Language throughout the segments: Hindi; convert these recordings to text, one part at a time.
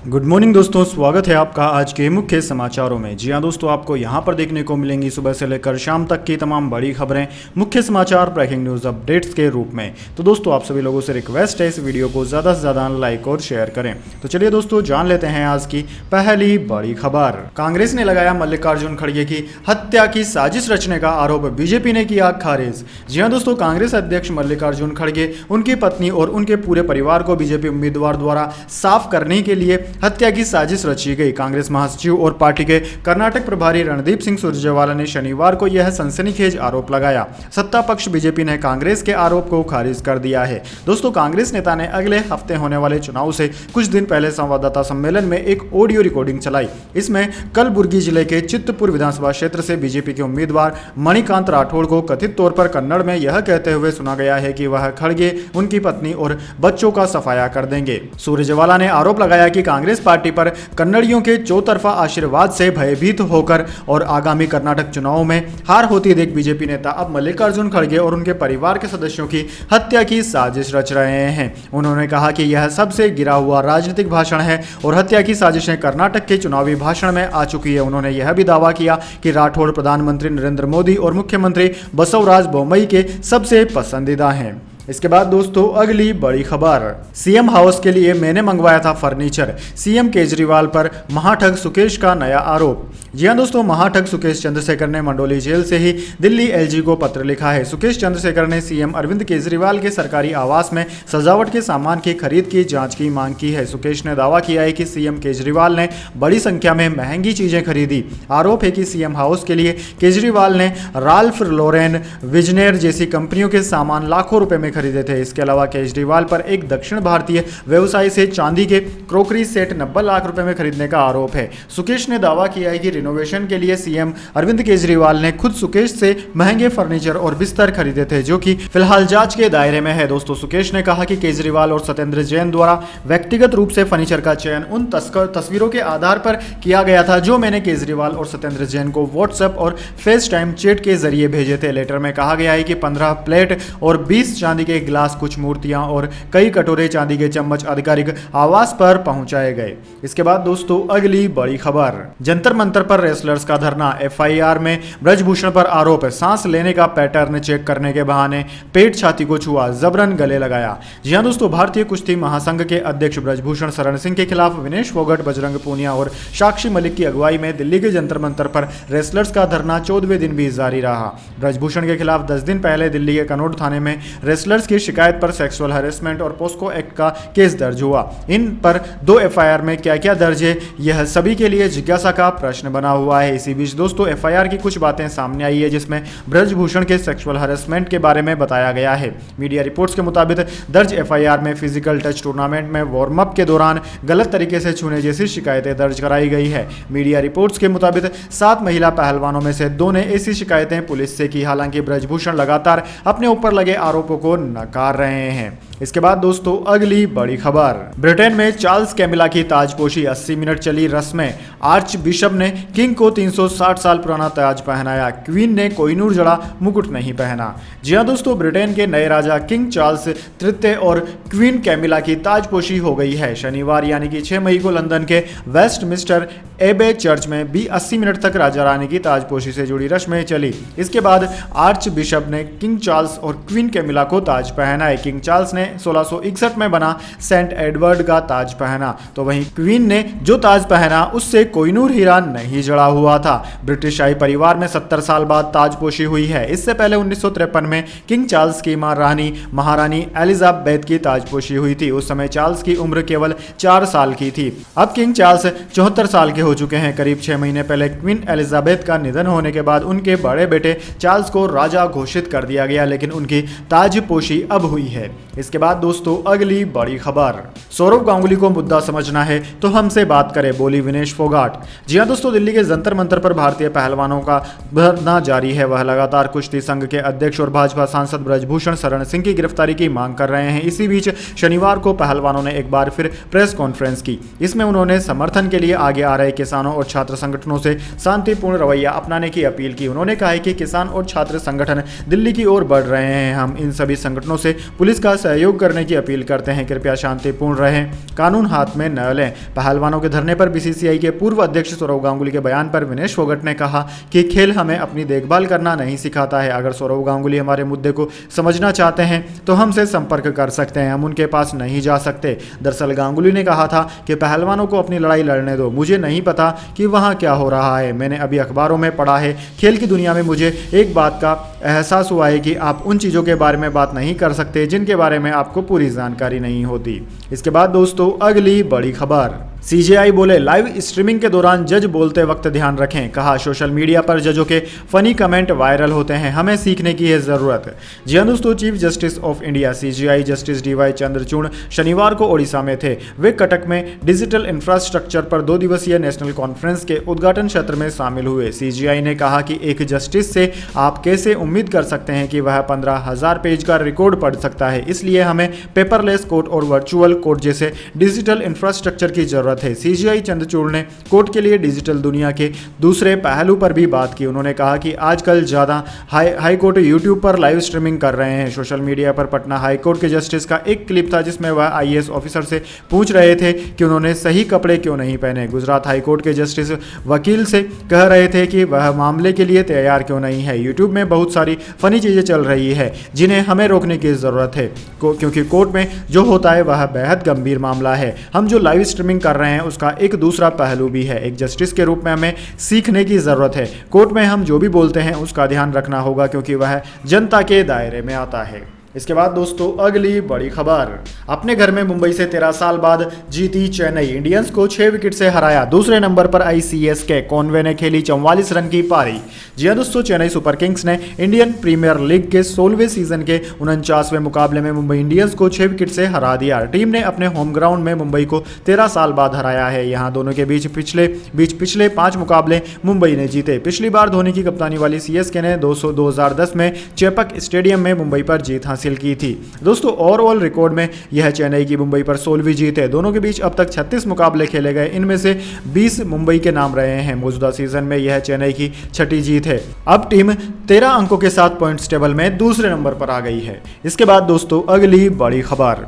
गुड मॉर्निंग दोस्तों, स्वागत है आपका आज के मुख्य समाचारों में। जी हाँ दोस्तों, आपको यहाँ पर देखने को मिलेंगी सुबह से लेकर शाम तक की तमाम बड़ी खबरें, मुख्य समाचार, ब्रेकिंग न्यूज़ अपडेट्स के रूप में। तो दोस्तों आप सभी लोगों से रिक्वेस्ट है इस वीडियो को ज़्यादा से ज़्यादा लाइक और शेयर करें। तो चलिए दोस्तों जान लेते हैं आज की पहली बड़ी खबर। कांग्रेस ने लगाया मल्लिकार्जुन खड़गे की हत्या की साजिश रचने का आरोप, बीजेपी ने किया खारिज। जी हाँ दोस्तों, कांग्रेस अध्यक्ष मल्लिकार्जुन खड़गे, उनकी पत्नी और उनके पूरे परिवार को बीजेपी उम्मीदवार द्वारा साफ करने के लिए हत्या की साजिश रची गई। कांग्रेस महासचिव और पार्टी के कर्नाटक प्रभारी रणदीप सिंह सुरजेवाला ने शनिवार को यह सनसनीखेज आरोप लगाया। सत्ता पक्ष बीजेपी ने कांग्रेस के आरोप को खारिज कर दिया है। दोस्तों कांग्रेस नेता ने अगले हफ्ते होने वाले चुनाव से कुछ दिन पहले संवाददाता सम्मेलन में एक ऑडियो रिकॉर्डिंग चलाई। इसमें कलबुर्गी जिले के चित्तपुर विधानसभा क्षेत्र से बीजेपी के उम्मीदवार मणिकांत राठौड़ को कथित तौर पर कन्नड़ में यह कहते हुए सुना गया है कि वह खड़गे उनकी पत्नी और बच्चों का सफाया कर देंगे। सुरजेवाला ने आरोप लगाया कि कांग्रेस पार्टी पर कन्नड़ियों के चौतरफा आशीर्वाद से भयभीत होकर और आगामी कर्नाटक चुनाव में हार होती देख बीजेपी नेता अब मल्लिकार्जुन खड़गे और उनके परिवार के सदस्यों की हत्या की साजिश रच रहे हैं। उन्होंने कहा कि यह सबसे गिरा हुआ राजनीतिक भाषण है और हत्या की साजिशें कर्नाटक के चुनावी भाषण में आ चुकी है। उन्होंने यह भी दावा किया कि राठौड़ प्रधानमंत्री नरेंद्र मोदी और मुख्यमंत्री बसवराज बोम्मई के सबसे पसंदीदा हैं। इसके बाद दोस्तों अगली बड़ी खबर, सीएम हाउस के लिए मैंने मंगवाया था फर्नीचर, सीएम केजरीवाल पर महाठग सुकेश का नया आरोप। जी हां दोस्तों, महाठग सुकेश चंद्रशेखर ने मंडोली जेल से ही दिल्ली एलजी को पत्र लिखा है। सुकेश चंद्रशेखर ने सीएम अरविंद केजरीवाल के सरकारी आवास में सजावट के सामान की खरीद की जांच की मांग की है। सुकेश ने दावा किया है कि सीएम केजरीवाल ने बड़ी संख्या में महंगी चीजें खरीदी। आरोप है कि सीएम हाउस के लिए केजरीवाल ने राल्फ लॉरेन, विजनेर जैसी कंपनियों के सामान लाखों रुपए में खरीदे थे। इसके अलावा केजरीवाल पर एक दक्षिण भारतीय व्यवसायी से चांदी के क्रोकरी सेट 90 लाख रुपए में खरीदने का आरोप है। सुकेश ने दावा किया है कि रिनोवेशन के लिए सीएम अरविंद केजरीवाल ने खुद सुकेश से महंगे फर्नीचर और बिस्तर खरीदे थे, जो कि फिलहाल जांच के दायरे में है। दोस्तों सुकेश ने कहा कि केजरीवाल और सत्येंद्र जैन द्वारा व्यक्तिगत रूप से फर्नीचर का चयन उन तस्वीरों के आधार पर किया गया था जो मैंने केजरीवाल और सत्येंद्र जैन को व्हाट्सएप और फेस टाइम चैट के जरिए भेजे थे। लेटर में कहा गया है कि 15 प्लेट और 20 चांदी के गिलास, कुछ मूर्तियां और कई कटोरे चांदी के चम्मच आधिकारिक आवास पर पहुंचाए गए। इसके बाद दोस्तों अगली बड़ी खबर, जंतर मंतर पर रेसलर्स का धरना, एफआईआर में ब्रजभूषण पर आरोप, सांस लेने का पैटर्न चेक करने के बहाने पेट छाती को छुआ, जबरन गले लगाया। जी हां दोस्तों, भारतीय कुश्ती महासंघ के अध्यक्ष ब्रजभूषण शरण सिंह के खिलाफ विनेश फोगट, बजरंग पूनिया और साक्षी मलिक की अगुवाई में दिल्ली के जंतर मंतर पर रेसलर्स का धरना 14वें दिन भी जारी रहा। ब्रजभूषण के खिलाफ 10 दिन पहले दिल्ली के कनॉट थाने में रेसलर्स की शिकायत पर सेक्सुअल हैरेसमेंट और पोस्को एक्ट का केस दर्ज हुआ। इन पर 2 एफआईआर में क्या क्या दर्ज है, यह सभी के लिए जिज्ञासा का प्रश्न बना हुआ है। इसी बीच दोस्तों एफआईआर की कुछ बातें सामने आई है, जिसमें ब्रजभूषण के सेक्सुअल हैरेसमेंट के बारे में बताया गया है। मीडिया रिपोर्ट्स के मुताबिक दर्ज एफआईआर में फिजिकल टच टूर्नामेंट में वार्म अप के दौरान गलत तरीके से छूने जैसी शिकायतें दर्ज कराई गई है। मीडिया रिपोर्ट्स के मुताबिक 7 महिला पहलवानों में से 2 ने ऐसी शिकायतें पुलिस से की। हालांकि ब्रजभूषण लगातार अपने ऊपर लगे आरोपों को नकार रहे हैं। इसके बाद दोस्तों अगली बड़ी खबर, ब्रिटेन में चार्ल्स कैमिला की ताजपोशी, 80 मिनट चली रस्में। आर्च बिशप ने किंग को 360 साल पुराना ताज पहनाया, क्वीन ने कोहिनूर जड़ा मुकुट नहीं पहना। जी हां दोस्तों, ब्रिटेन के नए राजा किंग चार्ल्स तृतीय और क्वीन कैमिला की ताजपोशी हो गई है। शनिवार यानी कि 6 मई को लंदन के वेस्टमिंस्टर एबे चर्च में भी 80 मिनट तक राजा रानी की ताजपोशी से जुड़ी रस्में चली। इसके बाद आर्च बिशप ने किंग चार्ल्स और क्वीन कैमिला को ताज पहना है। किंग चार्ल्स ने 1661 में बना सेंट एडवर्ड का ताज पहना, तो वहीं क्वीन ने जो ताज पहना उससे कोहिनूर हीरा नहीं जड़ा हुआ था। ब्रिटिश शाही परिवार में 70 साल बाद ताजपोशी हुई है। इससे पहले 1953 में किंग चार्ल्स की मां रानी महारानी एलिजाबेथ की ताजपोशी हुई थी। उस समय चार्ल्स की उम्र केवल 4 साल की थी। अब किंग चार्ल्स 74 साल के हो चुके हैं। करीब 6 महीने पहले क्वीन एलिजाबेथ का निधन होने के बाद उनके बड़े बेटे चार्ल्स को राजा घोषित कर दिया गया, लेकिन उनकी ताजपोशी अब हुई है। इसके बाद दोस्तों अगली बड़ी खबर, सौरव गांगुली को मुद्दा समझना है तो हमसे बात करें, बोली विनेश फोगाट। जी हां दोस्तों, दिल्ली के जंतर मंतर पर भारतीय पहलवानों का धरना जारी है। वह लगातार कुश्ती संघ के अध्यक्ष और भाजपा सांसद ब्रजभूषण शरण सिंह की गिरफ्तारी की मांग कर रहे हैं। इसी बीच शनिवार को पहलवानों ने एक बार फिर प्रेस कॉन्फ्रेंस की। इसमें उन्होंने समर्थन के लिए आगे आ रहे किसानों और छात्र संगठनों से शांतिपूर्ण रवैया अपनाने की अपील की। उन्होंने कहा कि किसान और छात्र संगठन दिल्ली की ओर बढ़ रहे हैं। हम इन सभी संगठनों से पुलिस का सहयोग करने की अपील करते हैं। कृपया शांतिपूर्ण रहें, कानून हाथ में न लें। पहलवानों के धरने पर बीसीसीआई के पूर्व अध्यक्ष सौरव गांगुली के बयान पर विनेश फोगट ने कहा कि खेल हमें अपनी देखभाल करना नहीं सिखाता है। अगर सौरव गांगुली हमारे मुद्दे को समझना चाहते हैं तो हमसे संपर्क कर सकते हैं, हम उनके पास नहीं जा सकते। दरअसल गांगुली ने कहा था कि पहलवानों को अपनी लड़ाई लड़ने दो, मुझे नहीं पता कि वहाँ क्या हो रहा है। मैंने अभी अखबारों में पढ़ा है। खेल की दुनिया में मुझे एक बात का एहसास हुआ है कि आप उन चीज़ों के बारे में बात नहीं कर सकते जिनके बारे में आपको पूरी जानकारी नहीं होती। इसके बाद दोस्तों अगली बड़ी खबर, सीजेआई बोले लाइव स्ट्रीमिंग के दौरान जज बोलते वक्त ध्यान रखें। कहा सोशल मीडिया पर जजों के फनी कमेंट वायरल होते हैं, हमें सीखने की है ज़रूरत। जी हाँ दोस्तों, chief justice of India CJI justice DY Chandrachud शनिवार को ओडिशा में थे। वे कटक में डिजिटल इंफ्रास्ट्रक्चर पर 2 दिवसीय नेशनल कॉन्फ्रेंस के उद्घाटन सत्र में शामिल हुए। सीजेआई ने कहा कि एक जस्टिस से आप कैसे उम्मीद कर सकते हैं कि वह 15,000 पेज का रिकॉर्ड पढ़ सकता है। इसलिए हमें पेपरलेस कोर्ट और वर्चुअल कोर्ट जैसे डिजिटल इंफ्रास्ट्रक्चर की जरूरत है। सीजेआई चंद्रचूड़ ने कोर्ट के लिए डिजिटल दुनिया के दूसरे पहलू पर भी बात की। उन्होंने कहा कि आजकल ज़्यादा हाई कोर्ट यूट्यूब पर लाइव स्ट्रीमिंग कर रहे हैं। सोशल मीडिया पर पटना हाई कोर्ट के जस्टिस का एक क्लिप था जिसमें वह आईएएस ऑफिसर से पूछ रहे थे कि उन्होंने सही कपड़े क्यों नहीं पहने। गुजरात हाई कोर्ट के जस्टिस वकील से कह रहे थे कि वह मामले के लिए तैयार क्यों नहीं है। यूट्यूब में बहुत सारी फनी चीज़ें चल रही है जिन्हें हमें रोकने की ज़रूरत है, क्योंकि कोर्ट में जो होता है वह बेहद गंभीर मामला है। हम जो लाइव स्ट्रीमिंग कर रहे हैं उसका एक दूसरा पहलू भी है। एक जस्टिस के रूप में हमें सीखने की ज़रूरत है। कोर्ट में हम जो भी बोलते हैं उसका ध्यान रखना होगा क्योंकि वह जनता के दायरे में आता है। इसके बाद दोस्तों अगली बड़ी खबर, अपने घर में मुंबई से 13 साल बाद जीती चेन्नई, इंडियंस को 6 विकेट से हराया। दूसरे नंबर पर आई सीएसके, कॉनवे ने खेली 44 रन की पारी। जी हां दोस्तों, चेन्नई सुपर किंग्स ने इंडियन प्रीमियर लीग के 16वें सीजन के 49वें मुकाबले में मुंबई इंडियंस को 6 विकेट से हरा दिया। टीम ने अपने होम ग्राउंड में मुंबई को 13 साल बाद हराया है। यहाँ दोनों के बीच पिछले 5 मुकाबले मुंबई ने जीते। पिछली बार धोनी की कप्तानी वाली सीएसके ने 2010 में चेपक स्टेडियम में मुंबई पर जीत हासिल की थी। दोस्तों ओवरऑल रिकॉर्ड में यह चेन्नई की मुंबई पर 16वीं जीत है। दोनों के बीच अब तक 36 मुकाबले खेले गए, इनमें से 20 मुंबई के नाम रहे हैं। मौजूदा सीजन में यह चेन्नई की 6ठी जीत है। अब टीम 13 अंकों के साथ पॉइंट्स टेबल में दूसरे नंबर पर आ गई है। इसके बाद दोस्तों अगली बड़ी खबर,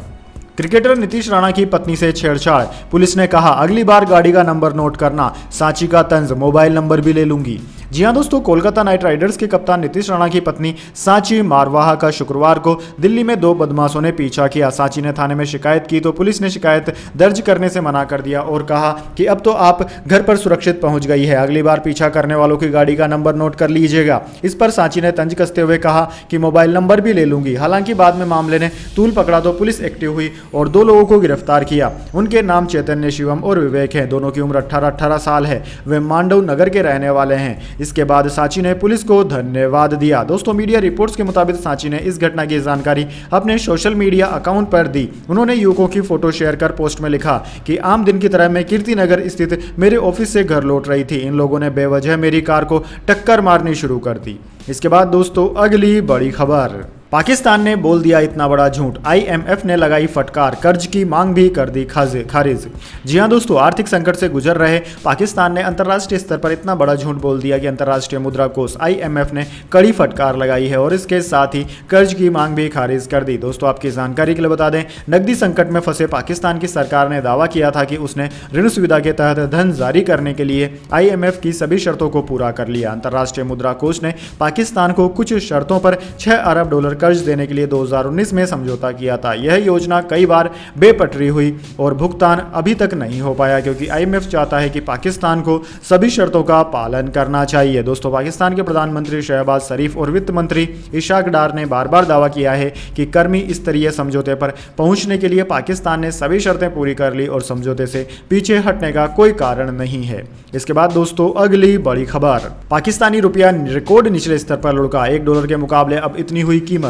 क्रिकेटर नीतीश राणा की पत्नी से छेड़छाड़, पुलिस ने कहा अगली बार गाड़ी का नंबर नोट करना, सांची का तंज, मोबाइल नंबर भी ले लूंगी। जी हां दोस्तों, कोलकाता नाइट राइडर्स के कप्तान नीतीश राणा की पत्नी सांची मारवाहा का शुक्रवार को दिल्ली में 2 बदमाशों ने पीछा किया। सांची ने थाने में शिकायत की तो पुलिस ने शिकायत दर्ज करने से मना कर दिया और कहा कि अब तो आप घर पर सुरक्षित पहुंच गई है, अगली बार पीछा करने वालों की गाड़ी का नंबर नोट कर लीजिएगा। इस पर सांची ने तंज कसते हुए कहा कि मोबाइल नंबर भी ले लूंगी। हालांकि बाद में मामले ने तूल पकड़ा तो पुलिस एक्टिव हुई और 2 लोगों को गिरफ्तार किया। उनके नाम चैतन्य, शिवम और विवेक हैं। दोनों की उम्र 18-18 साल है। वे मांडव नगर के रहने वाले हैं। इसके बाद सांची ने पुलिस को धन्यवाद दिया। दोस्तों मीडिया रिपोर्ट्स के मुताबिक सांची ने इस घटना की जानकारी अपने सोशल मीडिया अकाउंट पर दी। उन्होंने युवकों की फोटो शेयर कर पोस्ट में लिखा कि आम दिन की तरह मैं कीर्ति नगर स्थित मेरे ऑफिस से घर लौट रही थी। इन लोगों ने बेवजह मेरी कार को टक्कर मारनी शुरू कर दी। इसके बाद दोस्तों अगली बड़ी खबर, पाकिस्तान ने बोल दिया इतना बड़ा झूठ, आईएमएफ ने लगाई फटकार, कर्ज की मांग भी कर दी खारिज। जी हां दोस्तों, आर्थिक संकट से गुजर रहे पाकिस्तान ने अंतर्राष्ट्रीय स्तर पर इतना बड़ा झूठ बोल दिया कि अंतर्राष्ट्रीय मुद्रा कोष आईएमएफ ने कड़ी फटकार लगाई है और इसके साथ ही कर्ज की मांग भी खारिज कर दी। दोस्तों आपकी जानकारी के लिए बता दें, नकदी संकट में फंसे पाकिस्तान की सरकार ने दावा किया था कि उसने ऋण सुविधा के तहत धन जारी करने के लिए आईएमएफ की सभी शर्तों को पूरा कर लिया। अंतर्राष्ट्रीय मुद्रा कोष ने पाकिस्तान को कुछ शर्तों पर $6 अरब कर्ज देने के लिए 2019 में समझौता किया था। यह योजना कई बार बेपटरी हुई और भुगतान अभी तक नहीं हो पाया क्योंकि आईएमएफ चाहता है कि पाकिस्तान को सभी शर्तों का पालन करना चाहिए। दोस्तों पाकिस्तान के प्रधानमंत्री शहबाज शरीफ और वित्त मंत्री इशाक डार ने बार बार दावा किया है कि कर्मी स्तरीय समझौते पर पहुंचने के लिए पाकिस्तान ने सभी शर्तें पूरी कर ली और समझौते से पीछे हटने का कोई कारण नहीं है। इसके बाद दोस्तों अगली बड़ी खबर, पाकिस्तानी रुपया रिकॉर्ड निचले स्तर पर लुढ़का, $1 के मुकाबले अब इतनी हुई कीमत।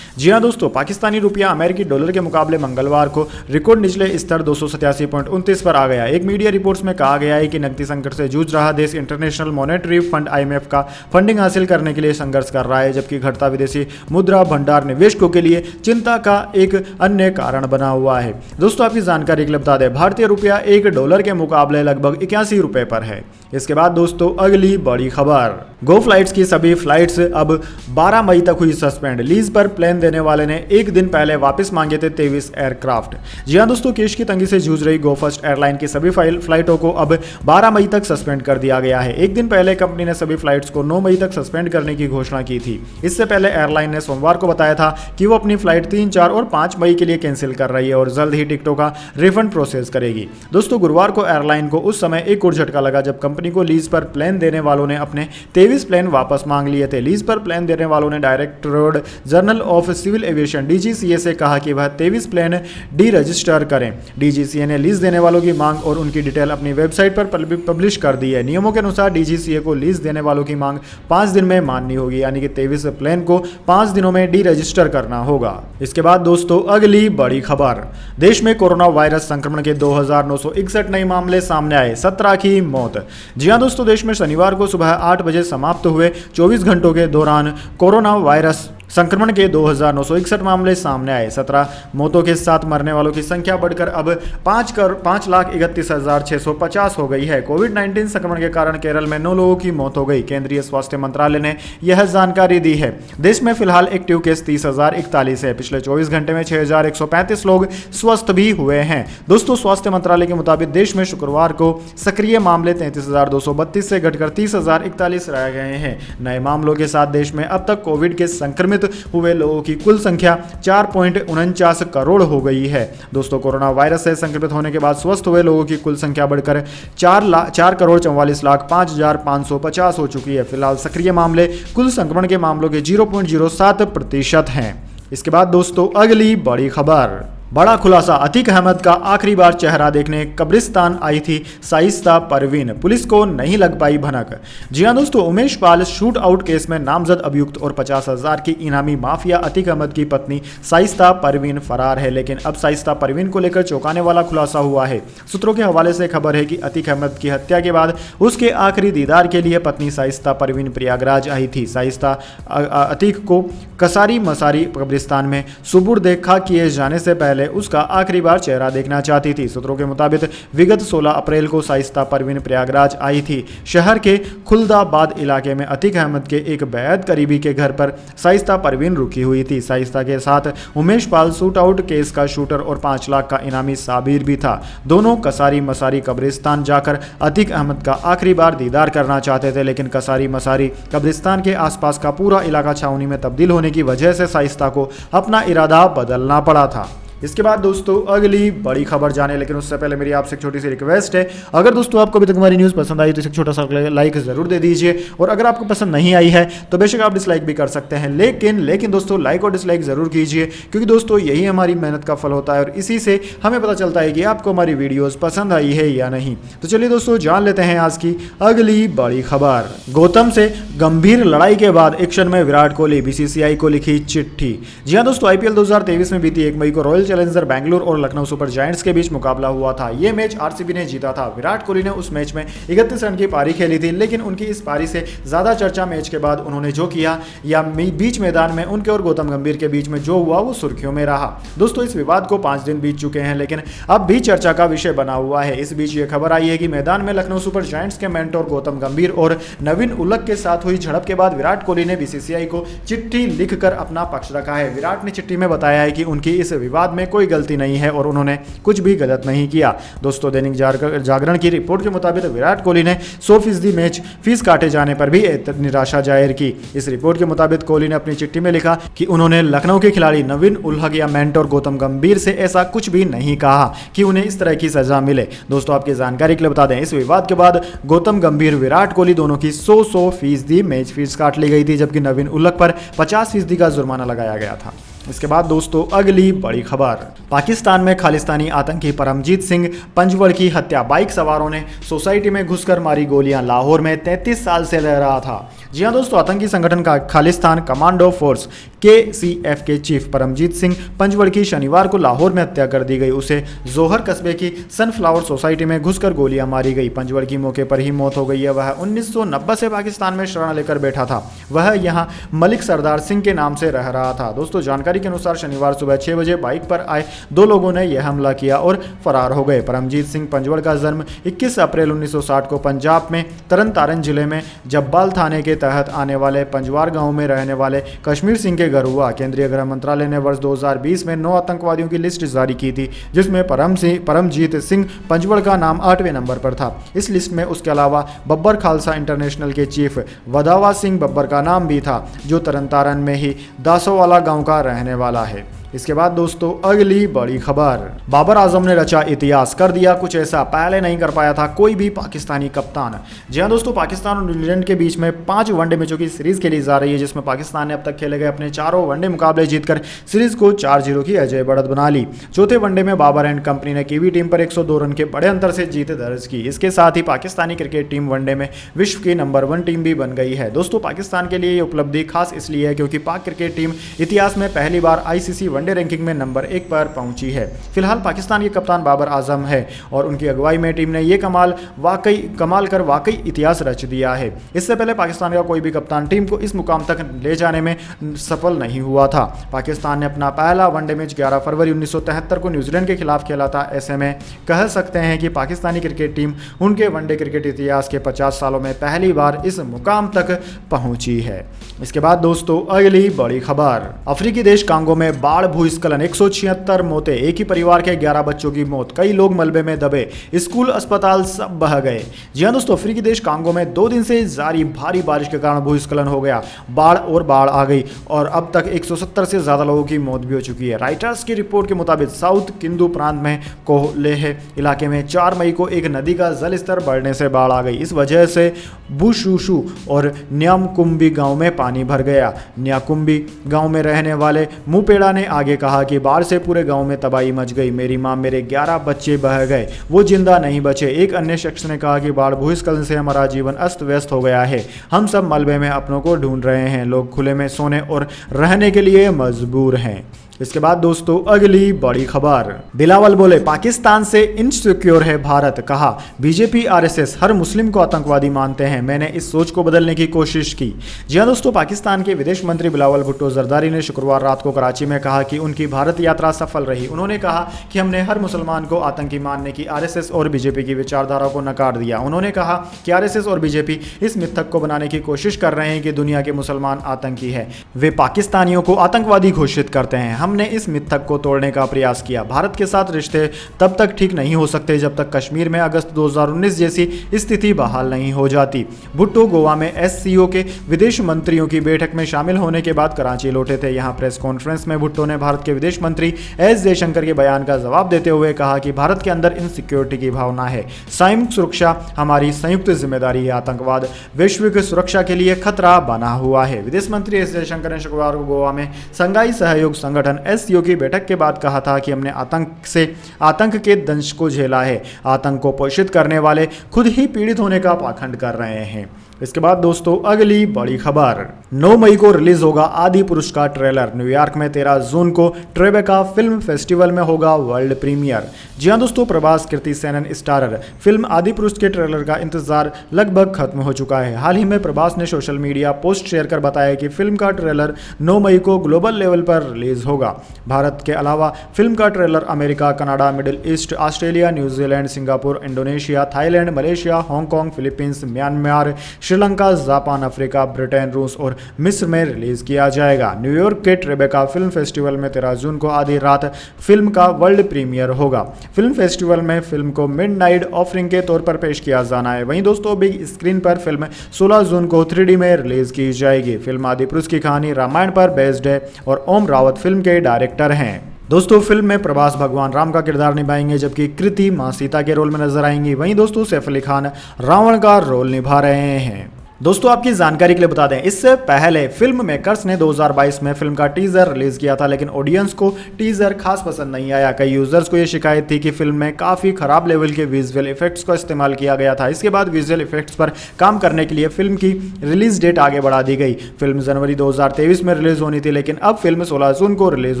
जी हां दोस्तों, पाकिस्तानी रुपया अमेरिकी डॉलर के मुकाबले मंगलवार को रिकॉर्ड निचले स्तर 287.29 पर आ गया। एक मीडिया रिपोर्ट्स में कहा गया है कि नकदी संकट से जूझ रहा देश इंटरनेशनल मॉनेटरी फंड आईएमएफ का फंडिंग हासिल करने के लिए संघर्ष कर रहा है, जबकि घटता विदेशी मुद्रा भंडार निवेशकों के लिए चिंता का एक अन्य कारण बना हुआ है। दोस्तों आपकी जानकारी के लिए बता दें, भारतीय रुपया $1 के मुकाबले लगभग 81 रुपए पर है। इसके बाद दोस्तों अगली बड़ी खबर, गो फ्लाइट्स की सभी फ्लाइट्स अब 12 मई तक हुई सस्पेंड। लीज पर प्लेन देने वाले ने एक दिन पहले वापस मांगे थे 23 एयरक्राफ्ट। जी हां दोस्तों, कैश की तंगी से जूझ रही गो फर्स्ट एयरलाइन की सभी फ्लाइटों को अब 12 मई तक सस्पेंड कर दिया गया है। एक दिन पहले कंपनी ने सभी फ्लाइट्स को 9 मई तक सस्पेंड करने की घोषणा की थी। इससे पहले एयरलाइन ने सोमवार को बताया था कि वो अपनी फ्लाइट 3, 4 और 5 मई के लिए कैंसिल कर रही है और जल्द ही टिकटों का रिफंड प्रोसेस करेगी। दोस्तों, गुरुवार को एयरलाइन को उस समय एक और झटका लगा जब कंपनी को लीज पर प्लेन देने वालों ने अपने 23 प्लेन वापस मांग लिए थे। लीज पर प्लेन देने वालों ने directorate general of civil aviation DGCA से कहा कि वह 23 प्लेन डी रजिस्टर करें। डीजीसीए ने लीज देने वालों की मांग और उनकी डिटेल अपनी वेबसाइट पर पब्लिश कर दी है। नियमों के अनुसार डीजीसीए को लीज देने वालों की मांग 5 दिन में माननी होगी, यानी कि 23 प्लेन को 5 दिनों में डी रजिस्टर करना होगा। इसके बाद दोस्तों अगली बड़ी खबर, देश में कोरोना वायरस संक्रमण के 2961 नए मामले सामने आए, 17 की मौत। जी हां दोस्तों, देश में शनिवार को सुबह 8 बजे समाप्त हुए 24 घंटों के दौरान कोरोना वायरस संक्रमण के 2961 मामले सामने आए। 17 मौतों के साथ मरने वालों की संख्या बढ़कर अब 5,31,650 हो गई है। कोविड-19 संक्रमण के कारण केरल में 9 लोगों की मौत हो गई। केंद्रीय स्वास्थ्य मंत्रालय ने यह जानकारी दी है। देश में फिलहाल एक्टिव केस 30,041 है। पिछले 24 घंटे में 6,135 लोग स्वस्थ भी हुए हैं। दोस्तों, स्वास्थ्य मंत्रालय के मुताबिक देश में शुक्रवार को सक्रिय मामले 33,232 से घटकर 30,041 रह गए हैं। नए मामलों के साथ देश में अब तक कोविड के संक्रमित हुए लोगों की कुल संख्या 4.49 करोड़ हो गई है। दोस्तों, कोरोना वायरस से संक्रमित होने के बाद स्वस्थ हुए लोगों की कुल संख्या बढ़कर 4,44,05,550 हो चुकी है। फिलहाल सक्रिय मामले कुल संक्रमण के मामलों के 0.07% हैं। इसके बाद दोस्तों अगली बड़ी खबर, बड़ा खुलासा, अतीक अहमद का आखिरी बार चेहरा देखने कब्रिस्तान आई थी शाइस्ता परवीन, पुलिस को नहीं लग पाई भनक। जी हां दोस्तों, Umesh Pal shoot out case में नामजद अभियुक्त और 50,000 की इनामी माफिया अतीक अहमद की पत्नी शाइस्ता परवीन फरार है, लेकिन अब शाइस्ता परवीन को लेकर चौंकाने वाला खुलासा हुआ है। सूत्रों के हवाले से खबर है कि अतीक अहमद की हत्या के बाद उसके आखिरी दीदार के लिए पत्नी शाइस्ता परवीन प्रयागराज आई थी। शाइस्ता अतीक को कसारी मसारी कब्रिस्तान में सुपुर्द खाक किए जाने से पहले उसका आखिरी बार चेहरा देखना चाहती थी। सूत्रों के मुताबिक विगत 16 अप्रैल को शाइस्ता परवीन प्रयागराज आई थी। शहर के खुलदाबाद इलाके में अतीक अहमद के एक बेहद करीबी के घर पर शाइस्ता परवीन रुकी हुई थी। शाइस्ता के साथ Umesh Pal shoot out case का शूटर और 5 लाख का इनामी साबिर भी था। दोनों कसारी मसारी कब्रिस्तान जाकर अतीक अहमद का आखिरी बार दीदार करना चाहते थे, लेकिन कसारी मसारी कब्रिस्तान के आसपास का पूरा इलाका छावनी में तब्दील होने की वजह से शाइस्ता को अपना इरादा बदलना पड़ा था। इसके बाद दोस्तों अगली बड़ी खबर जाने, लेकिन उससे पहले मेरी आपसे एक छोटी सी रिक्वेस्ट है, अगर दोस्तों आपको अभी तक हमारी न्यूज़ पसंद आई तो एक छोटा सा लाइक ज़रूर दे दीजिए, और अगर आपको पसंद नहीं आई है तो बेशक आप डिसलाइक भी कर सकते हैं, लेकिन दोस्तों लाइक और डिसलाइक ज़रूर कीजिए, क्योंकि दोस्तों यही हमारी मेहनत का फल होता है और इसी से हमें पता चलता है कि आपको हमारी वीडियोज़ पसंद आई है या नहीं। तो चलिए दोस्तों जान लेते हैं आज की अगली बड़ी खबर। गौतम से गंभीर लड़ाई के बाद एक्शन में विराट कोहली, बीसीसीआई को लिखी चिट्ठी। जी हाँ दोस्तों, आईपीएल 2023 में बीती 1 मई को रॉयल चैलेंजर बेंगलुरु और लखनऊ सुपर जायंट्स के बीच मुकाबला हुआ था। यह मैच आरसीबी ने जीता था। विराट कोहली ने उस मैच में 31 रन की पारी खेली थी, लेकिन उनकी इस पारी से ज्यादा चर्चा मैच के बाद उन्होंने जो किया या बीच मैदान में उनके और गौतम गंभीर के बीच में जो हुआ वो सुर्खियों में रहा। दोस्तों इस विवाद को 5 दिन बीत चुके हैं, लेकिन अब भी चर्चा का विषय बना हुआ है। इस बीच ये खबर आई है कि मैदान में लखनऊ सुपर जायंट्स के मेंटोर गौतम गंभीर और नवीन उलक के साथ हुई झड़प के बाद विराट कोहली ने बीसीसीआई को चिट्ठी लिखकर अपना पक्ष रखा है। विराट ने चिट्ठी में बताया है कि उनकी इस विवाद में कोई गलती नहीं है और उन्होंने कुछ भी गलत नहीं किया। दोस्तों दैनिक जागरण की रिपोर्ट के मुताबिक विराट कोहली ने 100% मैच फीस काटे जाने पर भी निराशा जाहिर की। इस रिपोर्ट के मुताबिक कोहली ने अपनी चिट्ठी में लिखा कि उन्होंने लखनऊ के खिलाड़ी नवीन उलहक या मेंटोर गौतम गंभीर से ऐसा कुछ भी नहीं कहा कि उन्हें इस तरह की सजा मिले। दोस्तों आपकी जानकारी के लिए बता दें, इस विवाद के बाद गौतम गंभीर विराट कोहली दोनों की 100% मैच फीस काट ली गई थी, जबकि नवीन उलहक पर 50% का जुर्माना लगाया गया था। इसके बाद दोस्तों अगली बड़ी खबर, पाकिस्तान में खालिस्तानी आतंकी परमजीत सिंह पंजवड़ की हत्या। बाइक सवारों ने सोसाइटी में घुसकर मारी गोलियां। लाहौर में 33 साल से रह रहा था। जी हां दोस्तों, आतंकी संगठन का खालिस्तान कमांडो फोर्स KCF के चीफ परमजीत सिंह पंजवड़ की शनिवार को लाहौर में हत्या कर दी गई। उसे जोहर कस्बे की सनफ्लावर सोसाइटी में घुसकर गोलियां मारी गई। पंजवड़ की मौके पर ही मौत हो गई है। वह 1990 से पाकिस्तान में शरण लेकर बैठा था। वह यहां मलिक सरदार सिंह के नाम से रह रहा था। दोस्तों जानकारी जानकारी के अनुसार शनिवार सुबह 6 बजे बाइक पर आए 2 लोगों ने यह हमला किया और फरार हो गए। परमजीत सिंह पंजवड़ का जन्म 21 अप्रैल 1960 को पंजाब में तरन तारण जिले में जब्बाल थाने के तहत आने वाले पंजवार गांव में रहने वाले कश्मीर सिंह के घर हुआ। केंद्रीय गृह मंत्रालय ने वर्ष 2020 में 9 आतंकवादियों की लिस्ट जारी की थी, जिसमें परमजीत सिंह पंजवड़ का नाम 8वें नंबर पर था। इस लिस्ट में उसके अलावा बब्बर खालसा इंटरनेशनल के चीफ वदावा सिंह बब्बर का नाम भी था, जो तरन तारण में ही दासोवाला गांव का रहने वाला है। इसके बाद दोस्तों अगली बड़ी खबर, बाबर आजम ने रचा इतिहास, कर दिया कुछ ऐसा पहले नहीं कर पाया था कोई भी पाकिस्तानी कप्तान। जी हाँ दोस्तों, पाकिस्तान और न्यूजीलैंड के बीच में 5 वनडे मैचों की सीरीज खेली जा रही है, जिसमें पाकिस्तान ने अब तक खेले गए अपने चारों वनडे मुकाबले जीतकर सीरीज को 4-0 की अजय बढ़त बना ली। चौथे वनडे में बाबर एंड कंपनी ने कीवी टीम पर 102 रन के बड़े अंतर से जीत दर्ज की। इसके साथ ही पाकिस्तानी क्रिकेट टीम वनडे में विश्व की नंबर 1 टीम भी बन गई है। दोस्तों पाकिस्तान के लिए ये उपलब्धि खास इसलिए है क्योंकि पाक क्रिकेट टीम इतिहास में पहली बार ICC वनडे रैंकिंग में नंबर 1 पर पहुंची है। फिलहाल पाकिस्तान के कप्तान बाबर आजम है और उनकी अगुवाई में टीम ने ये कमाल कर वाकई इतिहास रच दिया है। इससे पहले पाकिस्तान का कोई भी कप्तान टीम को इस मुकाम तक ले जाने में सफल नहीं हुआ था। पाकिस्तान ने अपना पहला वनडे मैच 11 फरवरी 1973 को न्यूजीलैंड के खिलाफ खेला था। ऐसे में कह सकते हैं कि पाकिस्तानी क्रिकेट टीम उनके वनडे क्रिकेट इतिहास के 50 सालों में पहली बार इस मुकाम तक पहुंची है। इसके बाद दोस्तों अगली बड़ी खबर, अफ्रीकी देश कांगो में बाढ़ भूस्खलन, 176 मौतें, एक ही परिवार के 11 बच्चों की मौत, कई लोग मलबे में दबे, स्कूल अस्पताल सब बह गए। जी हाँ दोस्तों, अफ्रीकी देश कांगो में 2 दिन से जारी भारी बारिश के कारण भूस्खलन हो गया, बाढ़ आ गई और अब तक 170 से ज्यादा लोगों की मौत भी हो चुकी है। राइटर्स की रिपोर्ट के मुताबिक साउथ किंदू प्रांत में कोहलेह इलाके में 4 मई को एक नदी का जल स्तर बढ़ने से बाढ़ आ गई। इस वजह से बुशुशु और न्यामकुंबी गांव में पानी भर गया। न्याकुंबी गांव में रहने वाले मुपेड़ा ने आगे कहा कि बाढ़ से पूरे गांव में तबाही मच गई, मेरी मां, मेरे 11 बच्चे बह गए, वो जिंदा नहीं बचे। एक अन्य शख्स ने कहा कि बाढ़ भूस्खलन से हमारा जीवन अस्त व्यस्त हो गया है, हम सब मलबे में अपनों को ढूंढ रहे हैं, लोग खुले में सोने और रहने के लिए मजबूर हैं। इसके बाद दोस्तों अगली बड़ी खबर, बिलावल बोले पाकिस्तान से इनसिक्योर है भारत, कहा बीजेपी RSS हर मुस्लिम को आतंकवादी मानते हैं, मैंने इस सोच को बदलने की कोशिश की। जी हाँ दोस्तों, पाकिस्तान के विदेश मंत्री बिलावल भुट्टो जरदारी ने शुक्रवार रात को कराची में कहा कि उनकी भारत यात्रा सफल रही। उन्होंने कहा कि हमने हर मुसलमान को आतंकी मानने की RSS और बीजेपी की विचारधारा को नकार दिया। उन्होंने कहा कि RSS और बीजेपी इस मिथक को बनाने की कोशिश कर रहे हैं कि दुनिया के मुसलमान आतंकी है, वे पाकिस्तानियों को आतंकवादी घोषित करते हैं। हमने इस मिथक को तोड़ने का प्रयास किया। भारत के साथ रिश्ते तब तक ठीक नहीं हो सकते जब तक कश्मीर में अगस्त 2019 जैसी स्थिति बहाल नहीं हो जाती। भुट्टो गोवा में SCO के विदेश मंत्रियों की बैठक में शामिल होने के बाद कराची लौटे थे। यहां प्रेस कॉन्फ्रेंस में भुट्टो ने भारत के विदेश मंत्री S जयशंकर के बयान का जवाब देते हुए कहा कि भारत के अंदर इनसिक्योरिटी की भावना है, संयुक्त सुरक्षा हमारी संयुक्त जिम्मेदारी है, आतंकवाद वैश्विक सुरक्षा के लिए खतरा बना हुआ है। विदेश मंत्री S जयशंकर ने शुक्रवार को गोवा में संघाई सहयोग संगठन SCO की बैठक के बाद कहा था कि हमने आतंक के दंश को झेला है, आतंक को पोषित करने वाले खुद ही पीड़ित होने का पाखंड कर रहे हैं। इसके बाद दोस्तों अगली बड़ी खबर, 9 मई को रिलीज होगा आदि पुरुष का ट्रेलर, न्यूयॉर्क में 13 जून को ट्रेबेका फिल्म फेस्टिवल में होगा वर्ल्ड प्रीमियर। जी हाँ दोस्तों, प्रभास कृति सेनन स्टारर फिल्म आदि पुरुष के ट्रेलर का इंतजार लगभग खत्म हो चुका है। हाल ही में प्रभास ने सोशल मीडिया पोस्ट शेयर कर बताया कि फिल्म का ट्रेलर 9 मई को ग्लोबल लेवल पर रिलीज होगा। भारत के अलावा फिल्म का trailer America, Canada, middle east, Australia, New Zealand, Singapore, Indonesia, Thailand, Malaysia, Hong Kong, Philippines, Myanmar, Sri Lanka, Japan, Africa, Britain, रूस और मिस्र में रिलीज किया जाएगा। न्यूयॉर्क के ट्रेबेका फिल्म फेस्टिवल में 13 जून को आधी रात फिल्म का वर्ल्ड प्रीमियर होगा। फिल्म फेस्टिवल में फिल्म को मिडनाइट ऑफरिंग के तौर पर पेश किया जाना है। वहीं दोस्तों बिग स्क्रीन पर फिल्म 16 जून को 3D में रिलीज की जाएगी। फिल्म आदि पुरुष की कहानी रामायण पर बेस्ड है और ओम रावत फिल्म के डायरेक्टर हैं। दोस्तों फिल्म में प्रभास भगवान राम का किरदार निभाएंगे, जबकि कृति मां सीता के रोल में नजर आएंगी। वहीं दोस्तों सैफ अली खान रावण का रोल निभा रहे हैं। दोस्तों आपकी जानकारी के लिए बता दें, इससे पहले फिल्म मेकर्स ने 2022 में फिल्म का टीजर रिलीज किया था, लेकिन ऑडियंस को टीजर खास पसंद नहीं आया। कई यूजर्स को यह शिकायत थी कि फिल्म में काफी खराब लेवल के विजुअल इफेक्ट्स का इस्तेमाल किया गया था। इसके बाद विजुअल इफेक्ट्स पर काम करने के लिए फिल्म की रिलीज डेट आगे बढ़ा दी गई। फिल्म जनवरी 2023 में रिलीज होनी थी, लेकिन अब फिल्म 16 जून को रिलीज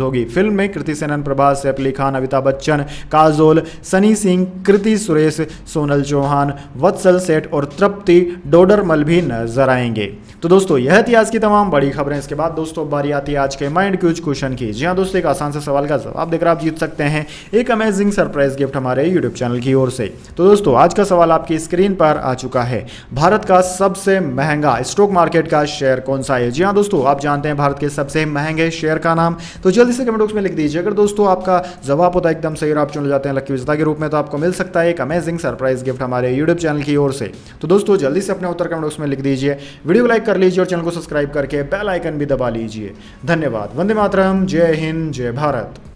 होगी। फिल्म में कृति सेनन, प्रभास, सैफ अली खान, अमिताभ बच्चन, काजोल, सनी सिंह, कृति सुरेश, सोनल चौहान, वत्सल सेठ और तृप्ति डोडरमल भी नजर आएंगे। तो दोस्तों यह थी आज की तमाम बड़ी खबरें। इसके बाद दोस्तों बारी आती है आज के माइंड क्यूज क्वेश्चन की। जी हाँ दोस्तों, एक आसान से सवाल का जवाब देकर आप जीत सकते हैं एक अमेजिंग सरप्राइज गिफ्ट हमारे यूट्यूब चैनल की ओर से। तो दोस्तों आज का सवाल आपकी स्क्रीन पर आ चुका है। भारत का सबसे महंगा स्टॉक मार्केट का शेयर कौन सा है? जी हाँ दोस्तों, आप जानते हैं भारत के सबसे महंगे शेयर का नाम, तो जल्दी से कमेंट बॉक्स में लिख दीजिए। अगर दोस्तों आपका जवाब होता है एकदम सही और आप चुन जाते हैं लकी विजेता के रूप में, तो आपको मिल सकता है एक अमेजिंग सरप्राइज गिफ्ट हमारे यूट्यूब चैनल की ओर से। तो दोस्तों जल्दी से अपने उत्तर कमेंट बॉक्स में लिख दीजिए, वीडियो को लाइक कर लीजिए और चैनल को सब्सक्राइब करके बेल आइकन भी दबा लीजिए। धन्यवाद। वंदे मातरम। जय हिंद, जय भारत।